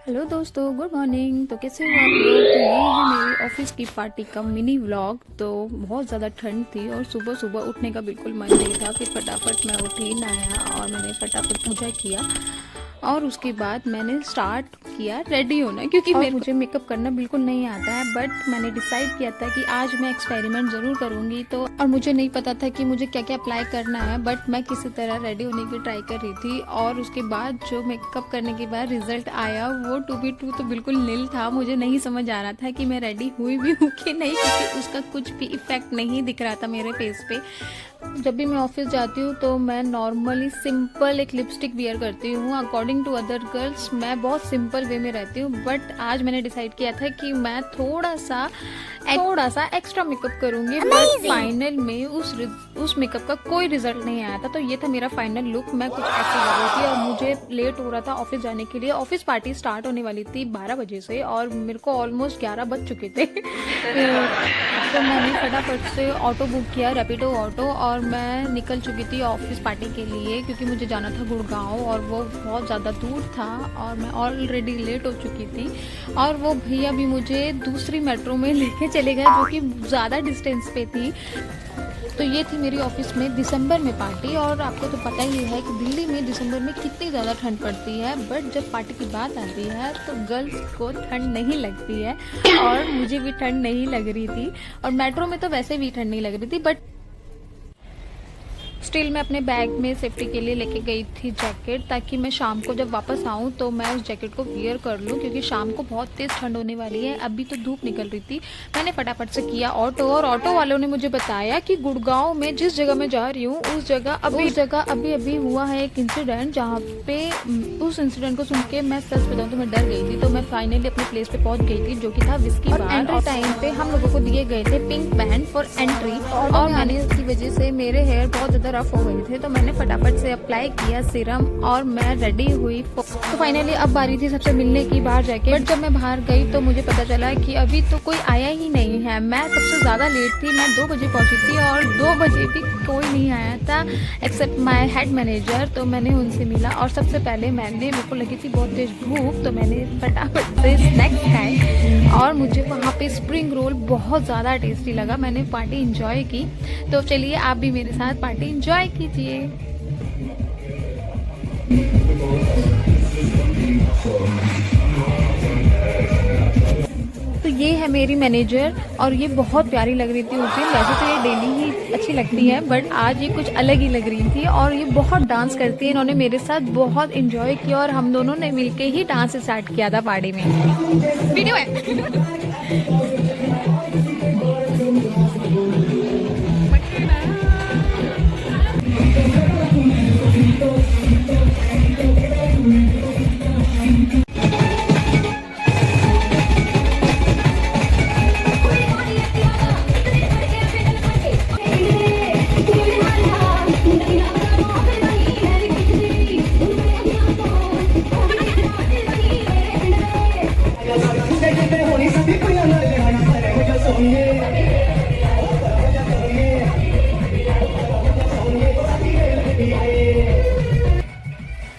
Hello दोस्तों, good morning. तो कैसे हो आप लोग? तो ये है मेरी ऑफिस की पार्टी का मिनी व्लॉग। तो बहुत ज़्यादा ठंड थी और सुबह सुबह उठने का बिल्कुल मन नहीं था। फिर फटाफट मैं उठी, नहाया और मैंने फटाफट पूजा किया और उसके बाद मैंने स्टार्ट किया रेडी होना, क्योंकि मुझे मेकअप करना बिल्कुल नहीं आता है। बट मैंने डिसाइड किया था कि आज मैं एक्सपेरिमेंट ज़रूर करूँगी। तो और मुझे नहीं पता था कि मुझे क्या क्या अप्लाई करना है, बट मैं किसी तरह रेडी होने की ट्राई कर रही थी। और उसके बाद जो मेकअप करने के बाद रिजल्ट आया वो टू बी टू तो बिल्कुल नील था। मुझे नहीं समझ आ रहा था कि मैं रेडी हुई भी हूँ कि नहीं, क्योंकि उसका कुछ भी इफेक्ट नहीं दिख रहा था मेरे फेस पे। जब भी मैं ऑफिस जाती हूँ तो मैं नॉर्मली सिंपल एक लिपस्टिक वियर करती हूँ। अकॉर्डिंग टू अदर गर्ल्स मैं बहुत सिंपल वे में रहती हूँ, बट आज मैंने डिसाइड किया था कि मैं थोड़ा सा एक्स्ट्रा मेकअप करूँगी। बट फाइनल में उस मेकअप का कोई रिजल्ट नहीं आया था। तो ये था मेरा फाइनल लुक। मैं कुछ ऐसी लग रही थी और मुझे लेट हो रहा था ऑफिस जाने के लिए। ऑफिस पार्टी स्टार्ट होने वाली थी 12 बजे से और मेरे को ऑलमोस्ट 11 बज चुके थे। तो मैंने फटाफट से ऑटो बुक किया, रैपिडो ऑटो, और मैं निकल चुकी थी ऑफिस पार्टी के लिए, क्योंकि मुझे जाना था गुड़गांव और वो बहुत ज़्यादा दूर था और मैं ऑलरेडी लेट हो चुकी थी। और वो भैया भी मुझे दूसरी मेट्रो में लेके चले गए जो कि ज़्यादा डिस्टेंस पे थी। तो ये थी मेरी ऑफिस में दिसंबर में पार्टी। और आपको तो पता ही है कि दिल्ली में दिसंबर में कितनी ज़्यादा ठंड पड़ती है, बट जब पार्टी की बात आती है तो गर्ल्स को ठंड नहीं लगती है। और मुझे भी ठंड नहीं लग रही थी और मेट्रो में तो वैसे भी ठंड नहीं लग रही थी। बट स्टिल मैं अपने बैग में सेफ्टी के लिए लेके गई थी जैकेट, ताकि मैं शाम को जब वापस आऊँ तो मैं उस जैकेट को वियर कर लूँ, क्योंकि शाम को बहुत तेज़ ठंड होने वाली है। अभी तो धूप निकल रही थी। मैंने फटाफट से किया ऑटो और ऑटो वालों ने मुझे बताया कि गुड़गांव में जिस जगह मैं जा रही हूँ उस जगह अभी अभी हुआ है एक इंसिडेंट, जहाँ पे उस इंसिडेंट को सुन के मैं सच बताऊँ तो मैं डर गई थी। तो मैं फाइनली अपने प्लेस पे पहुंच गई थी, जो कि था विस्की बार। एंट्री टाइम पे हम लोगों को दिए गए थे पिंक बैंड फॉर एंट्री, और मैंने इसकी वजह से मेरे हेयर बहुत ज़्यादा रफ हो गए थे। तो मैंने फटाफट से अप्लाई किया सीरम और मैं रेडी हुई। तो फाइनली अब बारी थी सबसे मिलने की बाहर जाके। बट जब मैं बाहर गई तो मुझे पता चला कि अभी तो कोई आया ही नहीं है। मैं सबसे ज़्यादा लेट थी, मैं 2 बजे पहुंची थी और 2 बजे भी कोई नहीं आया था एक्सेप्ट माई हेड मैनेजर। तो मैंने उनसे मिला और सबसे पहले मेरे को लगी थी बहुत तेज भूख, तो मैंने फटाफट से स्नैक्स खाए और मुझे वहाँ पे स्प्रिंग रोल बहुत ज़्यादा टेस्टी लगा। मैंने पार्टी इंजॉय की। तो चलिए आप भी मेरे साथ पार्टी इंजॉय कीजिए। तो ये है मेरी मैनेजर और ये बहुत प्यारी लग रही थी उस दिन। वैसे तो ये डेली ही अच्छी लगती है, बट आज ये कुछ अलग ही लग रही थी और ये बहुत डांस करती है। इन्होंने मेरे साथ बहुत इंजॉय किया और हम दोनों ने मिलके ही डांस स्टार्ट किया था पार्टी में। वीडियो है।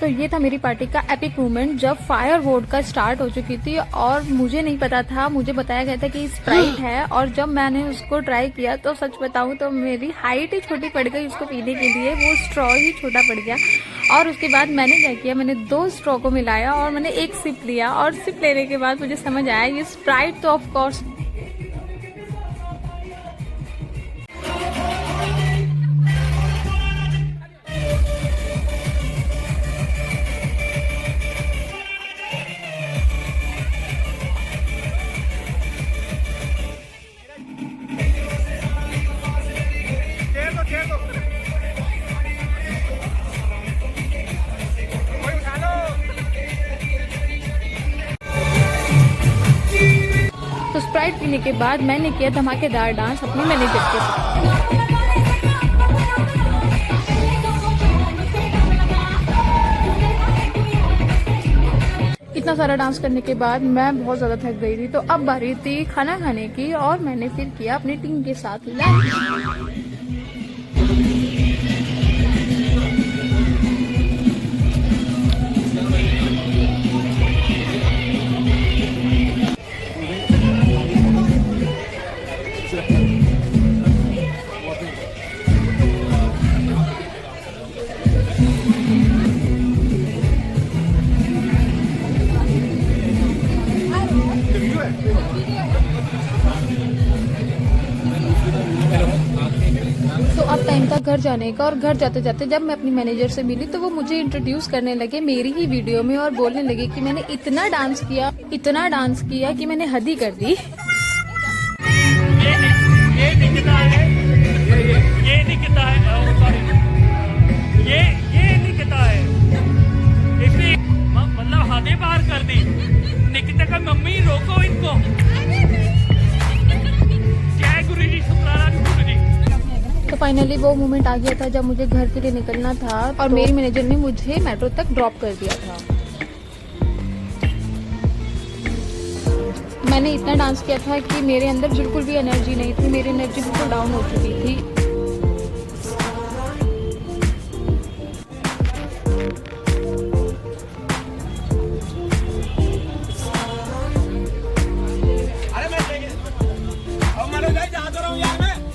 तो ये था मेरी पार्टी का एपिक मोमेंट, जब फायर वोडका स्टार्ट हो चुकी थी और मुझे नहीं पता था, मुझे बताया गया था कि स्प्राइट है। और जब मैंने उसको ट्राई किया तो सच बताऊं तो मेरी हाइट ही छोटी पड़ गई उसको पीने के लिए, वो स्ट्रॉ ही छोटा पड़ गया। और उसके बाद मैंने क्या किया, मैंने 2 स्ट्रॉ को मिलाया और मैंने एक सिप लिया और सिप लेने के बाद मुझे समझ आया ये स्प्राइट तो ऑफकोर्स तो स्प्राइट पीने के बाद मैंने किया धमाकेदार डांस अपने मैनेजर के साथ। इतना सारा डांस करने के बाद मैं बहुत ज़्यादा थक गई थी। तो अब बारी थी खाना खाने की और मैंने फिर किया अपनी टीम के साथ लंच। तो अब टाइम था घर जाने का, और घर जाते जाते जब मैं अपनी मैनेजर से मिली तो वो मुझे इंट्रोड्यूस करने लगे मेरी ही वीडियो में, और बोलने लगे कि मैंने इतना डांस किया कि मैंने हद ही कर दी। ये निकिता है इसने मतलब हदें पार कर दी। निकिता का मम्मी रोको इनको। जय गुरु जी, शुक्राना गुरु जी। तो फाइनली वो मोमेंट आ गया था जब मुझे घर के लिए निकलना था, और मेरी मैनेजर ने मुझे मेट्रो तक ड्रॉप कर दिया था। मैंने इतना डांस किया था कि मेरे अंदर बिल्कुल भी एनर्जी नहीं थी, मेरी एनर्जी बिल्कुल डाउन हो चुकी थी।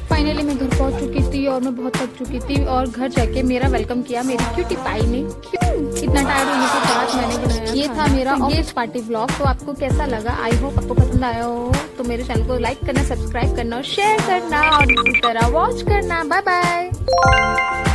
फाइनली मैं घर पहुंच चुकी थी और मैं बहुत थक चुकी थी, और घर जाके मेरा वेलकम किया मेरी क्यूटी पाई ने। इतना टायर्ड होने के बाद मैंने बनाया। ये था मेरा ऑफिस पार्टी व्लॉग। तो आपको कैसा लगा? आई होप आपको पसंद आया हो। तो मेरे चैनल को लाइक करना, सब्सक्राइब करना और शेयर करना, और इसी तरह वॉच करना। Bye bye.